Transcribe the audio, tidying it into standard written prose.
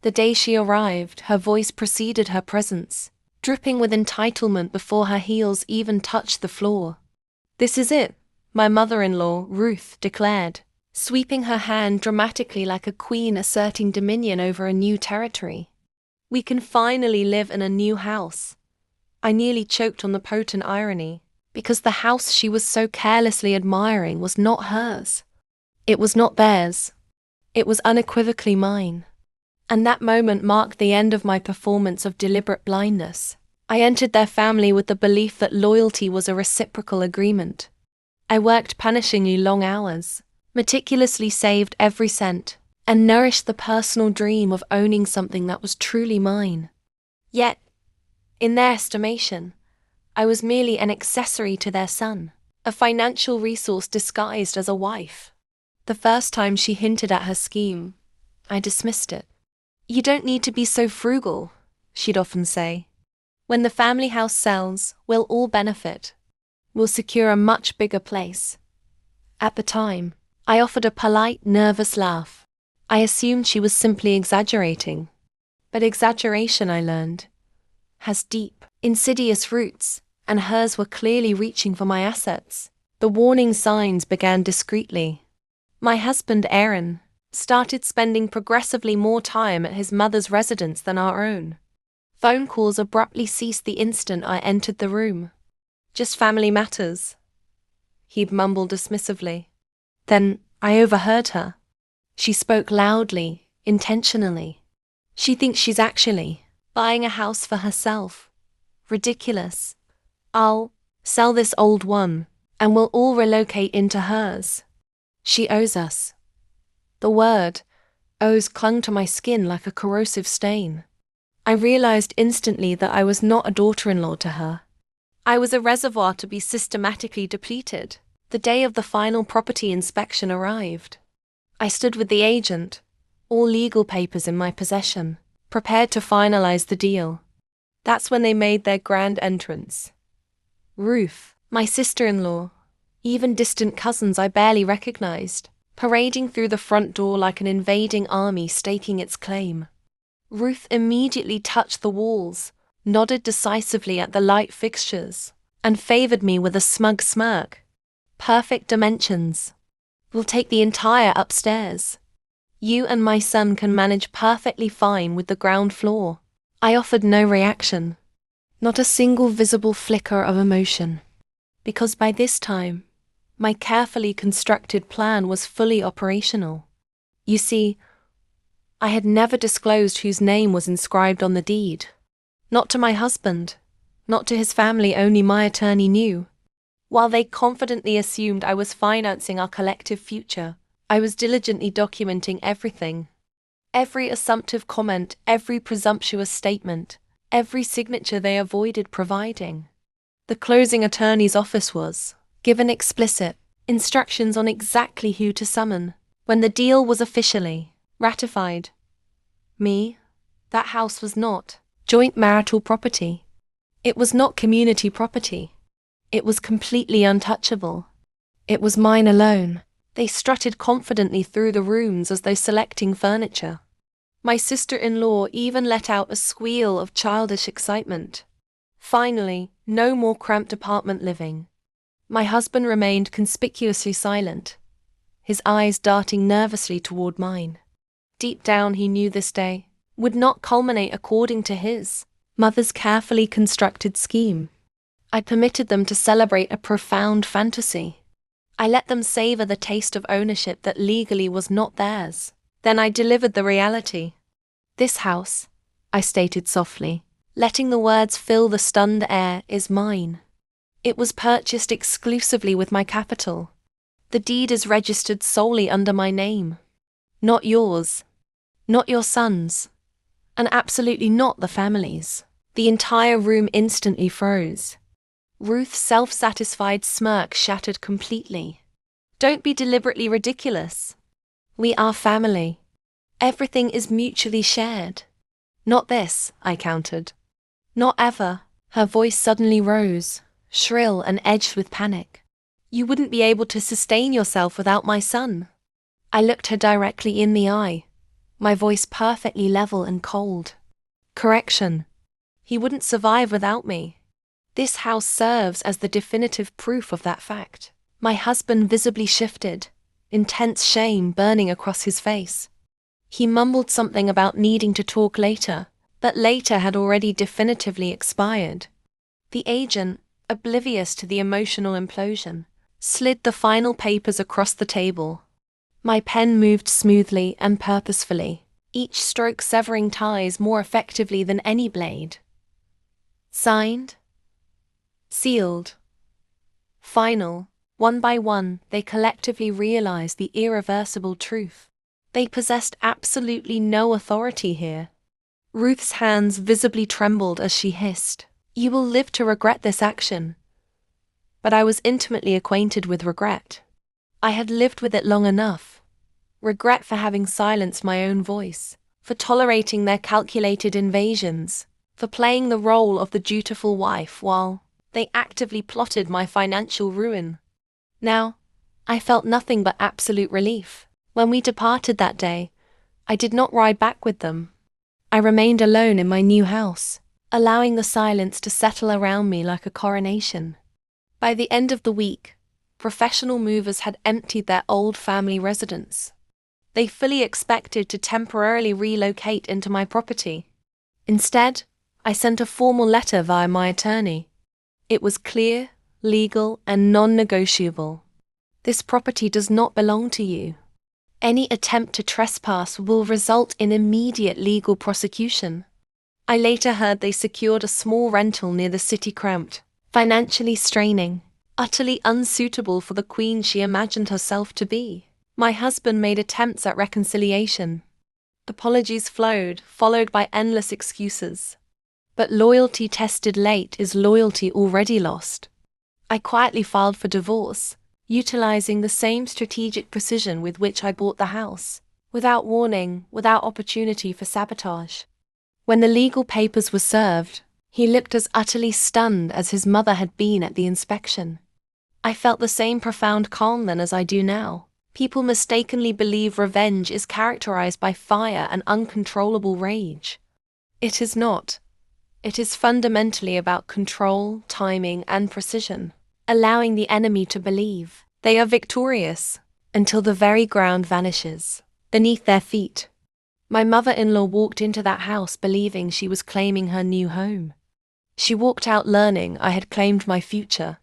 The day she arrived, her voice preceded her presence, dripping with entitlement before her heels even touched the floor. "This is it," my mother-in-law, Ruth, declared, sweeping her hand dramatically like a queen asserting dominion over a new territory. "We can finally live in a new house." I nearly choked on the potent irony, because the house she was so carelessly admiring was not hers. It was not theirs. It was unequivocally mine. And that moment marked the end of my performance of deliberate blindness. I entered their family with the belief that loyalty was a reciprocal agreement. I worked punishingly long hours, meticulously saved every cent, and nourished the personal dream of owning something that was truly mine. Yet, in their estimation, I was merely an accessory to their son, a financial resource disguised as a wife. The first time she hinted at her scheme, I dismissed it. "You don't need to be so frugal," she'd often say. "When the family house sells, we'll all benefit. We'll secure a much bigger place." At the time, I offered a polite, nervous laugh. I assumed she was simply exaggerating. But exaggeration, I learned, has deep, insidious roots, and hers were clearly reaching for my assets. The warning signs began discreetly. My husband, Aaron, started spending progressively more time at his mother's residence than our own. Phone calls abruptly ceased the instant I entered the room. "Just family matters," he'd mumble dismissively. Then I overheard her. She spoke loudly, intentionally. "She thinks she's actually buying a house for herself. Ridiculous. I'll sell this old one, and we'll all relocate into hers. She owes us." The word owes clung to my skin like a corrosive stain. I realized instantly that I was not a daughter-in-law to her. I was a reservoir to be systematically depleted. The day of the final property inspection arrived. I stood with the agent, all legal papers in my possession, prepared to finalize the deal. That's when they made their grand entrance. Ruth, my sister-in-law, even distant cousins I barely recognized, parading through the front door like an invading army staking its claim. Ruth immediately touched the walls, nodded decisively at the light fixtures, and favored me with a smug smirk. "Perfect dimensions. We'll take the entire upstairs. You and my son can manage perfectly fine with the ground floor." I offered no reaction, not a single visible flicker of emotion, because by this time, my carefully constructed plan was fully operational. You see, I had never disclosed whose name was inscribed on the deed. Not to my husband, not to his family, only my attorney knew. While they confidently assumed I was financing our collective future, I was diligently documenting everything. Every assumptive comment, every presumptuous statement, every signature they avoided providing. The closing attorney's office was given explicit instructions on exactly who to summon when the deal was officially ratified. Me, that house was not joint marital property. It was not community property. It was completely untouchable. It was mine alone. They strutted confidently through the rooms as though selecting furniture. My sister-in-law even let out a squeal of childish excitement. Finally, no more cramped apartment living. My husband remained conspicuously silent, his eyes darting nervously toward mine. Deep down he knew this day would not culminate according to his mother's carefully constructed scheme. I permitted them to celebrate a profound fantasy. I let them savor the taste of ownership that legally was not theirs. Then I delivered the reality. "This house," I stated softly, letting the words fill the stunned air, "is mine. It was purchased exclusively with my capital. The deed is registered solely under my name. Not yours. Not your son's. And absolutely not the family's." The entire room instantly froze. Ruth's self-satisfied smirk shattered completely. "Don't be deliberately ridiculous. We are family. Everything is mutually shared." "Not this," I countered. "Not ever." Her voice suddenly rose, shrill and edged with panic. "You wouldn't be able to sustain yourself without my son." I looked her directly in the eye. my voice perfectly level and cold. Correction. He wouldn't survive without me. This house serves as the definitive proof of that fact. My husband visibly shifted, intense shame burning across his face. He mumbled something about needing to talk later, but later had already definitively expired. The agent, oblivious to the emotional implosion, slid the final papers across the table. My pen moved smoothly and purposefully, each stroke severing ties more effectively than any blade. Signed. Sealed. Final. One by one, they collectively realized the irreversible truth. They possessed absolutely no authority here. Ruth's hands visibly trembled as she hissed, "You will live to regret this action." But I was intimately acquainted with regret. I had lived with it long enough. Regret for having silenced my own voice, for tolerating their calculated invasions, for playing the role of the dutiful wife while they actively plotted my financial ruin. Now, I felt nothing but absolute relief. When we departed that day, I did not ride back with them. I remained alone in my new house, allowing the silence to settle around me like a coronation. By the end of the week, professional movers had emptied their old family residence. They fully expected to temporarily relocate into my property. Instead, I sent a formal letter via my attorney. It was clear, legal, and non-negotiable. This property does not belong to you. Any attempt to trespass will result in immediate legal prosecution. I later heard they secured a small rental near the city, cramped, financially straining, utterly unsuitable for the queen she imagined herself to be. My husband made attempts at reconciliation. Apologies flowed, followed by endless excuses. But loyalty tested late is loyalty already lost. I quietly filed for divorce, utilizing the same strategic precision with which I bought the house, without warning, without opportunity for sabotage. When the legal papers were served, he looked as utterly stunned as his mother had been at the inspection. I felt the same profound calm then as I do now. People mistakenly believe revenge is characterized by fire and uncontrollable rage. It is not. It is fundamentally about control, timing, and precision, allowing the enemy to believe they are victorious until the very ground vanishes beneath their feet. My mother-in-law walked into that house believing she was claiming her new home. She walked out learning I had claimed my future.